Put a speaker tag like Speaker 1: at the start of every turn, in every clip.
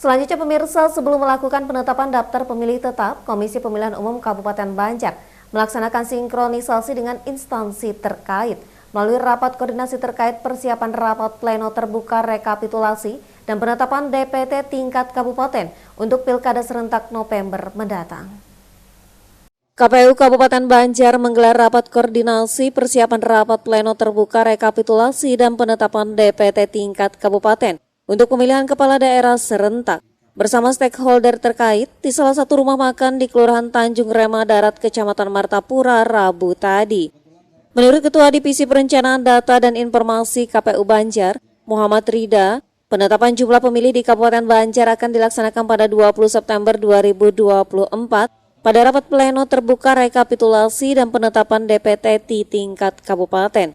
Speaker 1: Selanjutnya pemirsa, sebelum melakukan penetapan daftar pemilih tetap, Komisi Pemilihan Umum Kabupaten Banjar melaksanakan sinkronisasi dengan instansi terkait melalui rapat koordinasi terkait persiapan rapat pleno terbuka rekapitulasi dan penetapan DPT tingkat kabupaten untuk Pilkada serentak November mendatang. KPU Kabupaten Banjar menggelar rapat koordinasi persiapan rapat pleno terbuka rekapitulasi dan penetapan DPT tingkat kabupaten untuk pemilihan kepala daerah serentak bersama stakeholder terkait di salah satu rumah makan di Kelurahan Tanjung Rema Darat, Kecamatan Martapura, Rabu tadi. Menurut Ketua Divisi Perencanaan Data dan Informasi KPU Banjar, Muhammad Rida, penetapan jumlah pemilih di Kabupaten Banjar akan dilaksanakan pada 20 September 2024 pada rapat pleno terbuka rekapitulasi dan penetapan DPT di tingkat kabupaten.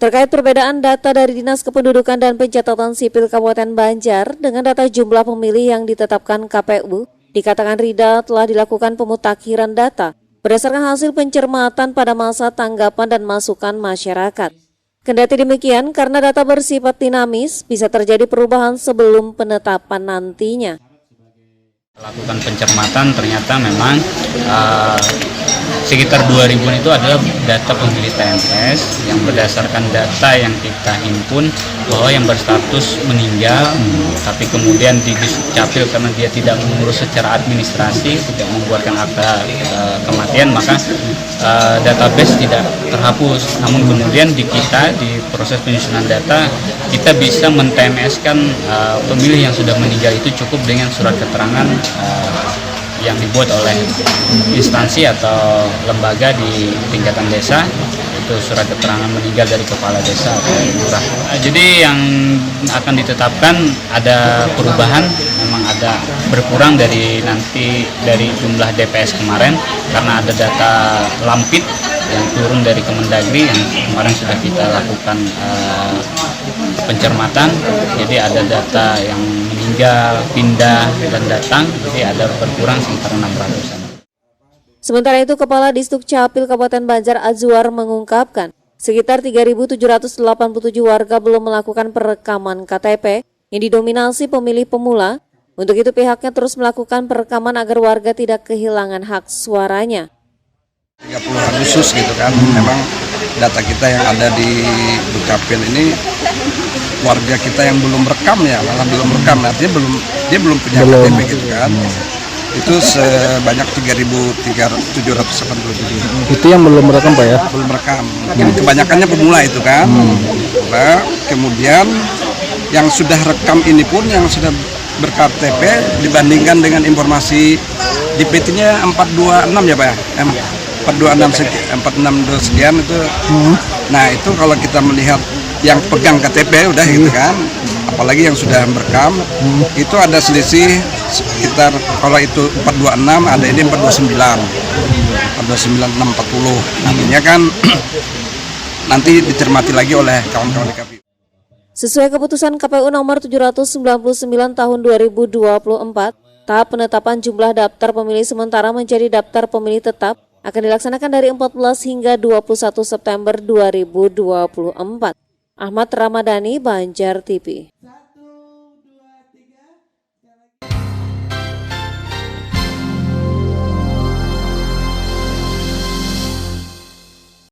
Speaker 1: Terkait perbedaan data dari Dinas Kependudukan dan Pencatatan Sipil Kabupaten Banjar dengan data jumlah pemilih yang ditetapkan KPU, dikatakan Rida telah dilakukan pemutakhiran data berdasarkan hasil pencermatan pada masa tanggapan dan masukan masyarakat. Kendati demikian, karena data bersifat dinamis, bisa terjadi perubahan sebelum penetapan nantinya.
Speaker 2: Lakukan pencermatan, ternyata memang sekitar 2000-an itu adalah data pemilih TNS yang berdasarkan data yang kita himpun bahwa yang berstatus meninggal, tapi kemudian di Dukcapil karena dia tidak mengurus secara administrasi, tidak membuatkan akta kematian, maka database tidak terhapus. Namun kemudian di kita, di proses penyusunan data, kita bisa men-TMS-kan pemilih yang sudah meninggal itu cukup dengan surat keterangan yang dibuat oleh instansi atau lembaga di tingkatan desa, itu surat keterangan meninggal dari kepala desa atau lurah. Jadi yang akan ditetapkan ada perubahan, memang ada berkurang dari jumlah DPS kemarin karena ada data lampit yang turun dari Kemendagri yang kemarin sudah kita lakukan pencermatan. Jadi ada data yang meninggal, pindah, dan datang, jadi ada berkurang sekitar 600-an.
Speaker 1: Sementara itu, Kepala Dukcapil Kabupaten Banjar Azwar mengungkapkan sekitar 3.787 warga belum melakukan perekaman KTP yang didominasi pemilih pemula. Untuk itu pihaknya terus melakukan perekaman agar warga tidak kehilangan hak suaranya.
Speaker 3: 30 Agustus gitu kan, memang data kita yang ada di Dukcapil ini warga kita yang belum rekam ya, malah belum rekam, artinya dia belum punya KTP gitu kan. Itu sebanyak 3.787.
Speaker 4: Itu yang belum merekam Pak ya?
Speaker 3: Belum merekam. Mungkin kebanyakannya pemula itu kan. Nah, kemudian yang sudah rekam ini pun yang sudah ber-KTP dibandingkan dengan informasi DPT-nya 426 ya Pak ya? 426 sekian itu. Nah, itu kalau kita melihat yang pegang KTP udah gitu kan, apalagi yang sudah merekam, itu ada selisih sekitar, kalau itu 426 ada ini 429 640. Nantinya kan nanti dicermati lagi oleh kawan-kawan di KPU.
Speaker 1: Sesuai keputusan KPU nomor 799 tahun 2024, tahap penetapan jumlah daftar pemilih sementara menjadi daftar pemilih tetap akan dilaksanakan dari 14 hingga 21 September 2024. Ahmad Ramadhani, Banjar TV.